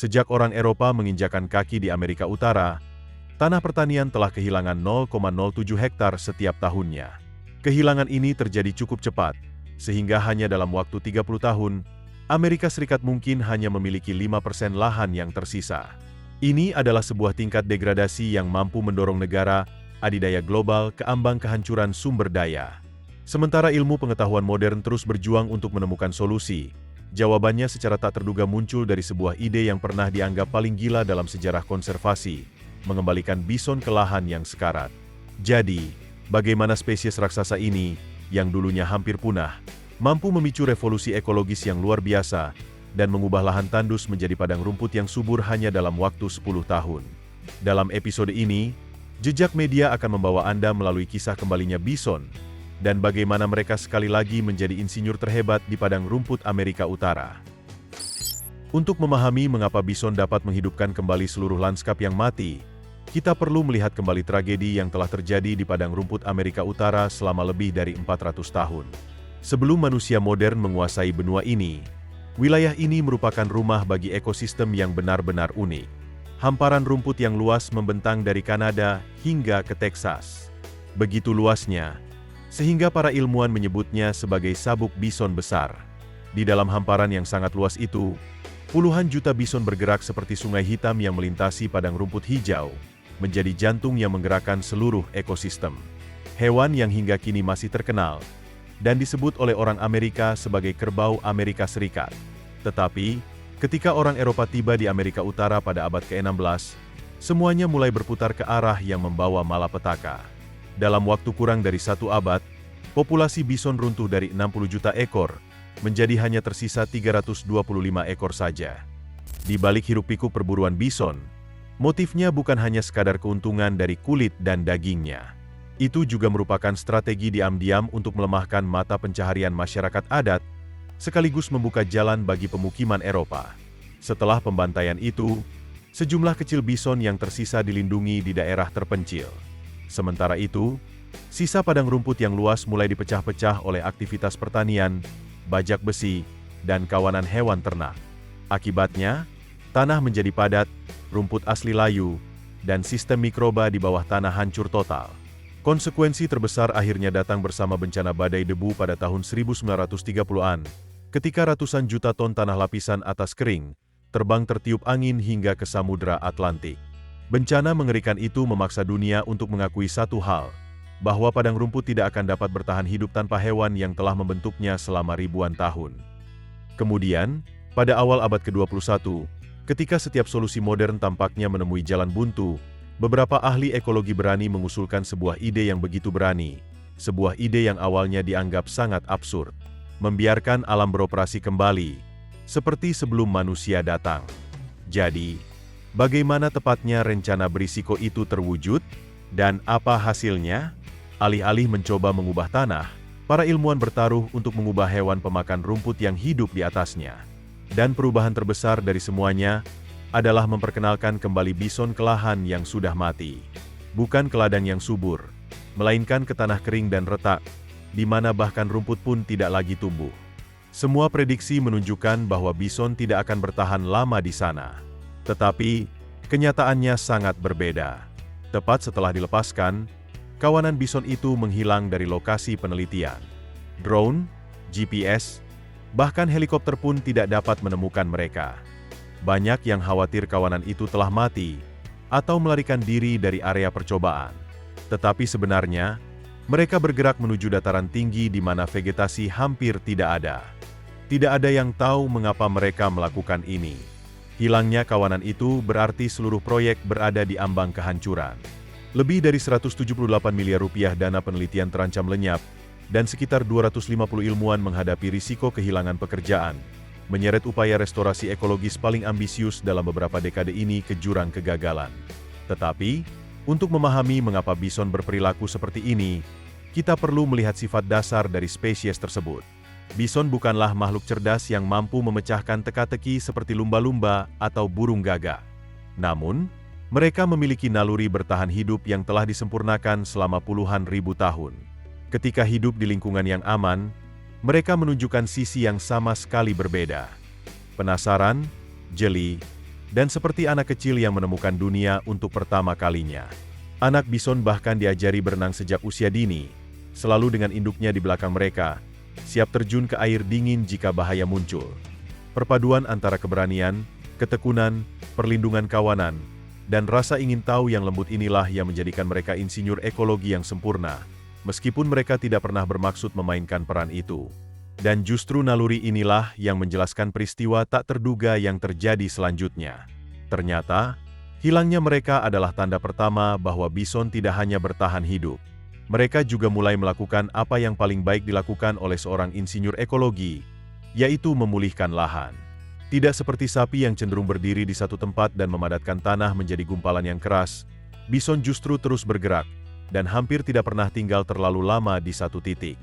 Sejak orang Eropa menginjakan kaki di Amerika Utara, tanah pertanian telah kehilangan 0,07 hektar setiap tahunnya. Kehilangan ini terjadi cukup cepat, sehingga hanya dalam waktu 30 tahun, Amerika Serikat mungkin hanya memiliki 5% lahan yang tersisa. Ini adalah sebuah tingkat degradasi yang mampu mendorong negara adidaya global ke ambang kehancuran sumber daya. Sementara ilmu pengetahuan modern terus berjuang untuk menemukan solusi, jawabannya secara tak terduga muncul dari sebuah ide yang pernah dianggap paling gila dalam sejarah konservasi, mengembalikan bison ke lahan yang sekarat. Jadi, bagaimana spesies raksasa ini, yang dulunya hampir punah, mampu memicu revolusi ekologis yang luar biasa, dan mengubah lahan tandus menjadi padang rumput yang subur hanya dalam waktu 10 tahun. Dalam episode ini, Jejak Media akan membawa Anda melalui kisah kembalinya bison, dan bagaimana mereka sekali lagi menjadi insinyur terhebat di padang rumput Amerika Utara. Untuk memahami mengapa bison dapat menghidupkan kembali seluruh lanskap yang mati, kita perlu melihat kembali tragedi yang telah terjadi di padang rumput Amerika Utara selama lebih dari 400 tahun. Sebelum manusia modern menguasai benua ini, wilayah ini merupakan rumah bagi ekosistem yang benar-benar unik. Hamparan rumput yang luas membentang dari Kanada hingga ke Texas. Begitu luasnya, sehingga para ilmuwan menyebutnya sebagai sabuk bison besar. Di dalam hamparan yang sangat luas itu, puluhan juta bison bergerak seperti sungai hitam yang melintasi padang rumput hijau, menjadi jantung yang menggerakkan seluruh ekosistem. Hewan yang hingga kini masih terkenal dan disebut oleh orang Amerika sebagai kerbau Amerika Serikat. Tetapi, ketika orang Eropa tiba di Amerika Utara pada abad ke-16, semuanya mulai berputar ke arah yang membawa malapetaka. Dalam waktu kurang dari 1 abad, populasi bison runtuh dari 60 juta ekor, menjadi hanya tersisa 325 ekor saja. Di balik hiruk-pikuk perburuan bison, motifnya bukan hanya sekadar keuntungan dari kulit dan dagingnya. Itu juga merupakan strategi diam-diam untuk melemahkan mata pencaharian masyarakat adat, sekaligus membuka jalan bagi pemukiman Eropa. Setelah pembantaian itu, sejumlah kecil bison yang tersisa dilindungi di daerah terpencil. Sementara itu, sisa padang rumput yang luas mulai dipecah-pecah oleh aktivitas pertanian, bajak besi, dan kawanan hewan ternak. Akibatnya, tanah menjadi padat, rumput asli layu, dan sistem mikroba di bawah tanah hancur total. Konsekuensi terbesar akhirnya datang bersama bencana badai debu pada tahun 1930-an, ketika ratusan juta ton tanah lapisan atas kering, terbang tertiup angin hingga ke Samudra Atlantik. Bencana mengerikan itu memaksa dunia untuk mengakui satu hal, bahwa padang rumput tidak akan dapat bertahan hidup tanpa hewan yang telah membentuknya selama ribuan tahun. Kemudian, pada awal abad ke-21, ketika setiap solusi modern tampaknya menemui jalan buntu, beberapa ahli ekologi berani mengusulkan sebuah ide yang begitu berani, sebuah ide yang awalnya dianggap sangat absurd, membiarkan alam beroperasi kembali, seperti sebelum manusia datang. Jadi, bagaimana tepatnya rencana berisiko itu terwujud, dan apa hasilnya? Alih-alih mencoba mengubah tanah, para ilmuwan bertaruh untuk mengubah hewan pemakan rumput yang hidup di atasnya. Dan perubahan terbesar dari semuanya adalah memperkenalkan kembali bison ke lahan yang sudah mati. Bukan ke ladang yang subur, melainkan ke tanah kering dan retak, di mana bahkan rumput pun tidak lagi tumbuh. Semua prediksi menunjukkan bahwa bison tidak akan bertahan lama di sana. Tetapi, kenyataannya sangat berbeda. Tepat setelah dilepaskan, kawanan bison itu menghilang dari lokasi penelitian. Drone, GPS, bahkan helikopter pun tidak dapat menemukan mereka. Banyak yang khawatir kawanan itu telah mati, atau melarikan diri dari area percobaan. Tetapi sebenarnya, mereka bergerak menuju dataran tinggi di mana vegetasi hampir tidak ada. Tidak ada yang tahu mengapa mereka melakukan ini. Hilangnya kawanan itu berarti seluruh proyek berada di ambang kehancuran. Lebih dari 178 miliar rupiah dana penelitian terancam lenyap, dan sekitar 250 ilmuwan menghadapi risiko kehilangan pekerjaan, menyeret upaya restorasi ekologis paling ambisius dalam beberapa dekade ini ke jurang kegagalan. Tetapi, untuk memahami mengapa bison berperilaku seperti ini, kita perlu melihat sifat dasar dari spesies tersebut. Bison bukanlah makhluk cerdas yang mampu memecahkan teka-teki seperti lumba-lumba atau burung gagak. Namun, mereka memiliki naluri bertahan hidup yang telah disempurnakan selama puluhan ribu tahun. Ketika hidup di lingkungan yang aman, mereka menunjukkan sisi yang sama sekali berbeda. Penasaran, jeli, Dan seperti anak kecil yang menemukan dunia untuk pertama kalinya. Anak bison bahkan diajari berenang sejak usia dini, selalu dengan induknya di belakang mereka, siap terjun ke air dingin jika bahaya muncul. Perpaduan antara keberanian, ketekunan, perlindungan kawanan, dan rasa ingin tahu yang lembut inilah yang menjadikan mereka insinyur ekologi yang sempurna, meskipun mereka tidak pernah bermaksud memainkan peran itu. Dan justru naluri inilah yang menjelaskan peristiwa tak terduga yang terjadi selanjutnya. Ternyata, hilangnya mereka adalah tanda pertama bahwa bison tidak hanya bertahan hidup. Mereka juga mulai melakukan apa yang paling baik dilakukan oleh seorang insinyur ekologi, yaitu memulihkan lahan. Tidak seperti sapi yang cenderung berdiri di satu tempat dan memadatkan tanah menjadi gumpalan yang keras, bison justru terus bergerak, dan hampir tidak pernah tinggal terlalu lama di satu titik.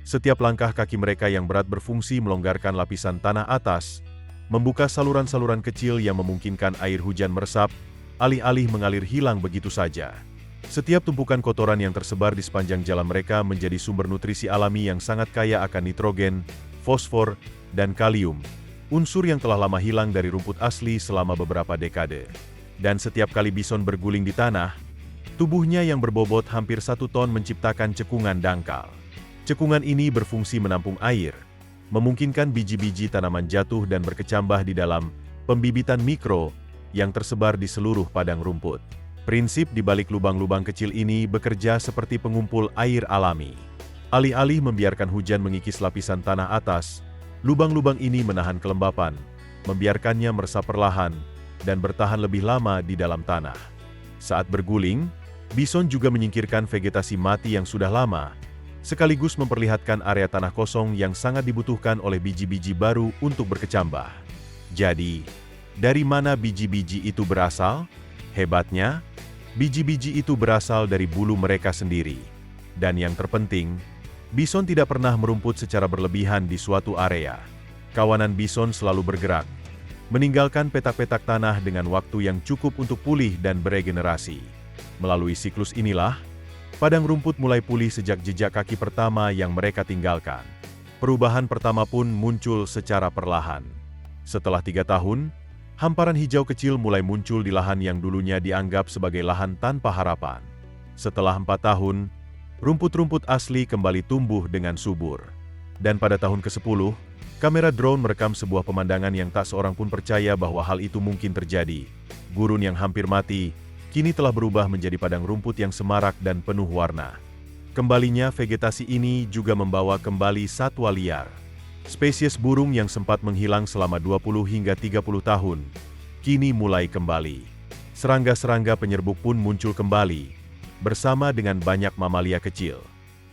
Setiap langkah kaki mereka yang berat berfungsi melonggarkan lapisan tanah atas, membuka saluran-saluran kecil yang memungkinkan air hujan meresap, alih-alih mengalir hilang begitu saja. Setiap tumpukan kotoran yang tersebar di sepanjang jalan mereka menjadi sumber nutrisi alami yang sangat kaya akan nitrogen, fosfor, dan kalium, unsur yang telah lama hilang dari rumput asli selama beberapa dekade. Dan setiap kali bison berguling di tanah, tubuhnya yang berbobot hampir 1 ton menciptakan cekungan dangkal. Cekungan ini berfungsi menampung air, memungkinkan biji-biji tanaman jatuh dan berkecambah di dalam pembibitan mikro yang tersebar di seluruh padang rumput. Prinsip di balik lubang-lubang kecil ini bekerja seperti pengumpul air alami. Alih-alih membiarkan hujan mengikis lapisan tanah atas, lubang-lubang ini menahan kelembapan, membiarkannya meresap perlahan, dan bertahan lebih lama di dalam tanah. Saat berguling, bison juga menyingkirkan vegetasi mati yang sudah lama, sekaligus memperlihatkan area tanah kosong yang sangat dibutuhkan oleh biji-biji baru untuk berkecambah. Jadi, dari mana biji-biji itu berasal? Hebatnya, biji-biji itu berasal dari bulu mereka sendiri. Dan yang terpenting, bison tidak pernah merumput secara berlebihan di suatu area. Kawanan bison selalu bergerak, meninggalkan petak-petak tanah dengan waktu yang cukup untuk pulih dan beregenerasi. Melalui siklus inilah, padang rumput mulai pulih sejak jejak kaki pertama yang mereka tinggalkan. Perubahan pertama pun muncul secara perlahan. Setelah 3 tahun, hamparan hijau kecil mulai muncul di lahan yang dulunya dianggap sebagai lahan tanpa harapan. Setelah 4 tahun, rumput-rumput asli kembali tumbuh dengan subur. Dan pada tahun ke-10, kamera drone merekam sebuah pemandangan yang tak seorang pun percaya bahwa hal itu mungkin terjadi. Gurun yang hampir mati, kini telah berubah menjadi padang rumput yang semarak dan penuh warna. Kembalinya vegetasi ini juga membawa kembali satwa liar. Spesies burung yang sempat menghilang selama 20 hingga 30 tahun, kini mulai kembali. Serangga-serangga penyerbuk pun muncul kembali, bersama dengan banyak mamalia kecil.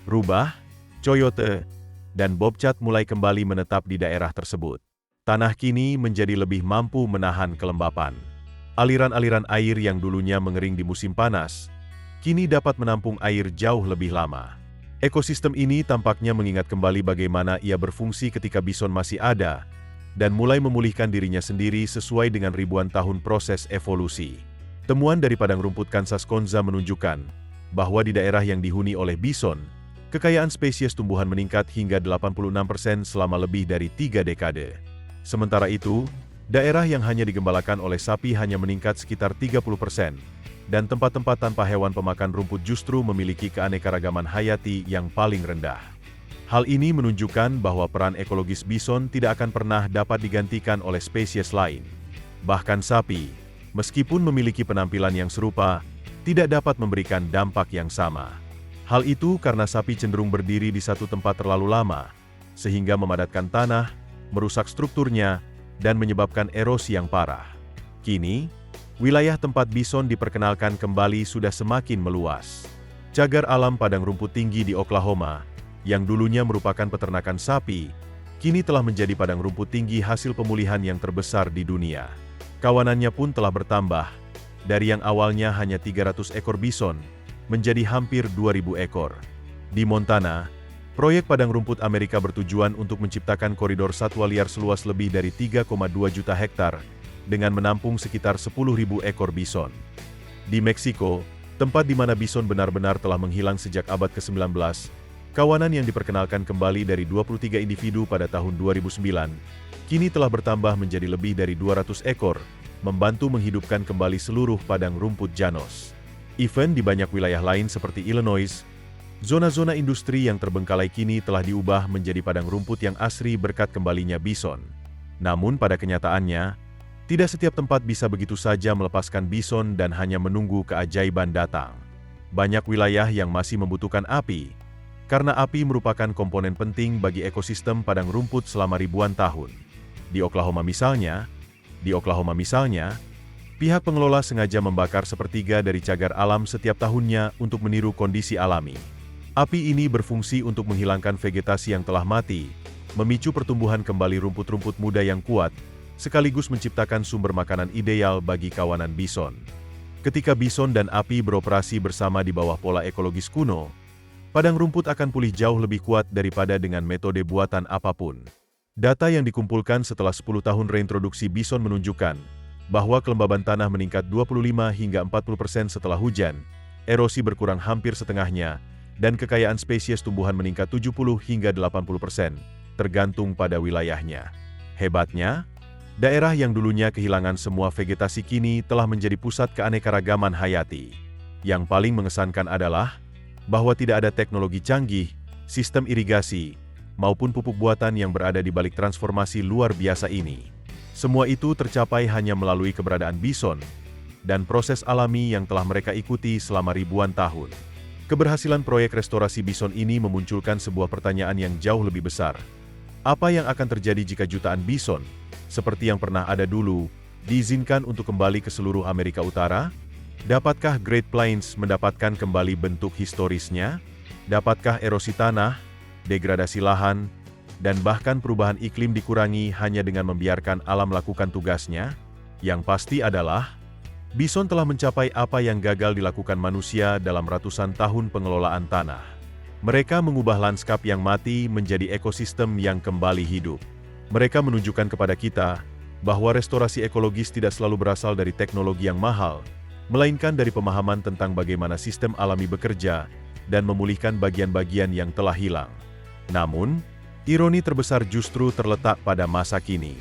Rubah, coyote, dan bobcat mulai kembali menetap di daerah tersebut. Tanah kini menjadi lebih mampu menahan kelembapan. Aliran-aliran air yang dulunya mengering di musim panas, kini dapat menampung air jauh lebih lama. Ekosistem ini tampaknya mengingat kembali bagaimana ia berfungsi ketika bison masih ada, dan mulai memulihkan dirinya sendiri sesuai dengan ribuan tahun proses evolusi. Temuan dari padang rumput Kansas Konza menunjukkan bahwa di daerah yang dihuni oleh bison, kekayaan spesies tumbuhan meningkat hingga 86% selama lebih dari 3 dekade. Sementara itu, daerah yang hanya digembalakan oleh sapi hanya meningkat sekitar 30%, dan tempat-tempat tanpa hewan pemakan rumput justru memiliki keanekaragaman hayati yang paling rendah. Hal ini menunjukkan bahwa peran ekologis bison tidak akan pernah dapat digantikan oleh spesies lain. Bahkan sapi, meskipun memiliki penampilan yang serupa, tidak dapat memberikan dampak yang sama. Hal itu karena sapi cenderung berdiri di satu tempat terlalu lama, sehingga memadatkan tanah, merusak strukturnya, dan menyebabkan erosi yang parah. Kini, wilayah tempat bison diperkenalkan kembali sudah semakin meluas. Cagar alam padang rumput tinggi di Oklahoma, yang dulunya merupakan peternakan sapi, kini telah menjadi padang rumput tinggi hasil pemulihan yang terbesar di dunia. Kawanannya pun telah bertambah, dari yang awalnya hanya 300 ekor bison, menjadi hampir 2.000 ekor. Di Montana, proyek padang rumput Amerika bertujuan untuk menciptakan koridor satwa liar seluas lebih dari 3,2 juta hektar, dengan menampung sekitar 10.000 ekor bison. Di Meksiko, tempat di mana bison benar-benar telah menghilang sejak abad ke-19, kawanan yang diperkenalkan kembali dari 23 individu pada tahun 2009, kini telah bertambah menjadi lebih dari 200 ekor, membantu menghidupkan kembali seluruh padang rumput Janos. Even di banyak wilayah lain seperti Illinois, zona-zona industri yang terbengkalai kini telah diubah menjadi padang rumput yang asri berkat kembalinya bison. Namun pada kenyataannya, tidak setiap tempat bisa begitu saja melepaskan bison dan hanya menunggu keajaiban datang. Banyak wilayah yang masih membutuhkan api, karena api merupakan komponen penting bagi ekosistem padang rumput selama ribuan tahun. Di Oklahoma misalnya, pihak pengelola sengaja membakar sepertiga dari cagar alam setiap tahunnya untuk meniru kondisi alami. Api ini berfungsi untuk menghilangkan vegetasi yang telah mati, memicu pertumbuhan kembali rumput-rumput muda yang kuat, sekaligus menciptakan sumber makanan ideal bagi kawanan bison. Ketika bison dan api beroperasi bersama di bawah pola ekologis kuno, padang rumput akan pulih jauh lebih kuat daripada dengan metode buatan apapun. Data yang dikumpulkan setelah 10 tahun reintroduksi bison menunjukkan bahwa kelembaban tanah meningkat 25 hingga 40% setelah hujan, erosi berkurang hampir setengahnya, dan kekayaan spesies tumbuhan meningkat 70 hingga 80%, tergantung pada wilayahnya. Hebatnya, daerah yang dulunya kehilangan semua vegetasi kini telah menjadi pusat keanekaragaman hayati. Yang paling mengesankan adalah bahwa tidak ada teknologi canggih, sistem irigasi, maupun pupuk buatan yang berada di balik transformasi luar biasa ini. Semua itu tercapai hanya melalui keberadaan bison dan proses alami yang telah mereka ikuti selama ribuan tahun. Keberhasilan proyek restorasi bison ini memunculkan sebuah pertanyaan yang jauh lebih besar. Apa yang akan terjadi jika jutaan bison, seperti yang pernah ada dulu, diizinkan untuk kembali ke seluruh Amerika Utara? Dapatkah Great Plains mendapatkan kembali bentuk historisnya? Dapatkah erosi tanah, degradasi lahan, dan bahkan perubahan iklim dikurangi hanya dengan membiarkan alam lakukan tugasnya? Yang pasti adalah, bison telah mencapai apa yang gagal dilakukan manusia dalam ratusan tahun pengelolaan tanah. Mereka mengubah lanskap yang mati menjadi ekosistem yang kembali hidup. Mereka menunjukkan kepada kita bahwa restorasi ekologis tidak selalu berasal dari teknologi yang mahal, melainkan dari pemahaman tentang bagaimana sistem alami bekerja dan memulihkan bagian-bagian yang telah hilang. Namun, ironi terbesar justru terletak pada masa kini.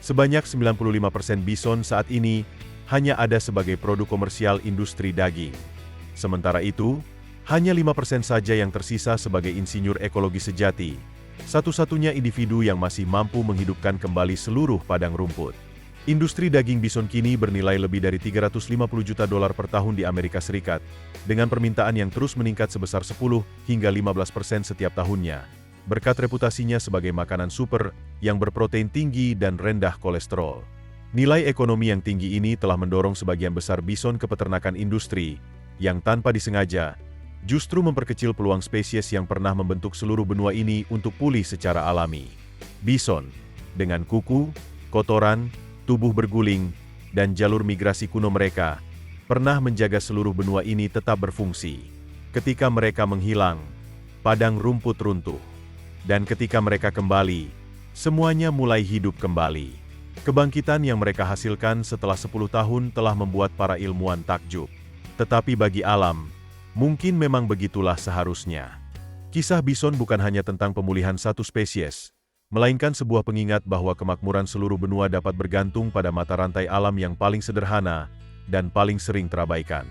Sebanyak 95% bison saat ini hanya ada sebagai produk komersial industri daging. Sementara itu, hanya 5% saja yang tersisa sebagai insinyur ekologi sejati, satu-satunya individu yang masih mampu menghidupkan kembali seluruh padang rumput. Industri daging bison kini bernilai lebih dari $350 juta per tahun di Amerika Serikat, dengan permintaan yang terus meningkat sebesar 10 hingga 15% setiap tahunnya, berkat reputasinya sebagai makanan super yang berprotein tinggi dan rendah kolesterol. Nilai ekonomi yang tinggi ini telah mendorong sebagian besar bison ke peternakan industri, yang tanpa disengaja, justru memperkecil peluang spesies yang pernah membentuk seluruh benua ini untuk pulih secara alami. Bison, dengan kuku, kotoran, tubuh berguling, dan jalur migrasi kuno mereka, pernah menjaga seluruh benua ini tetap berfungsi. Ketika mereka menghilang, padang rumput runtuh. Dan ketika mereka kembali, semuanya mulai hidup kembali. Kebangkitan yang mereka hasilkan setelah 10 tahun telah membuat para ilmuwan takjub. Tetapi bagi alam, mungkin memang begitulah seharusnya. Kisah bison bukan hanya tentang pemulihan satu spesies, melainkan sebuah pengingat bahwa kemakmuran seluruh benua dapat bergantung pada mata rantai alam yang paling sederhana dan paling sering terabaikan.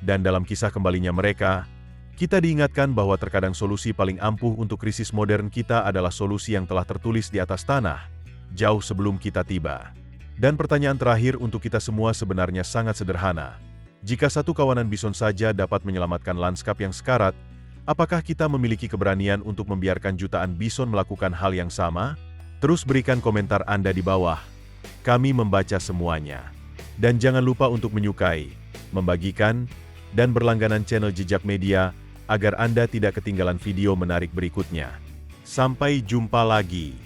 Dan dalam kisah kembalinya mereka, kita diingatkan bahwa terkadang solusi paling ampuh untuk krisis modern kita adalah solusi yang telah tertulis di atas tanah, jauh sebelum kita tiba. Dan pertanyaan terakhir untuk kita semua sebenarnya sangat sederhana. Jika satu kawanan bison saja dapat menyelamatkan lanskap yang sekarat, apakah kita memiliki keberanian untuk membiarkan jutaan bison melakukan hal yang sama? Terus berikan komentar Anda di bawah. Kami membaca semuanya. Dan jangan lupa untuk menyukai, membagikan, dan berlangganan channel Jejak Media agar Anda tidak ketinggalan video menarik berikutnya. Sampai jumpa lagi.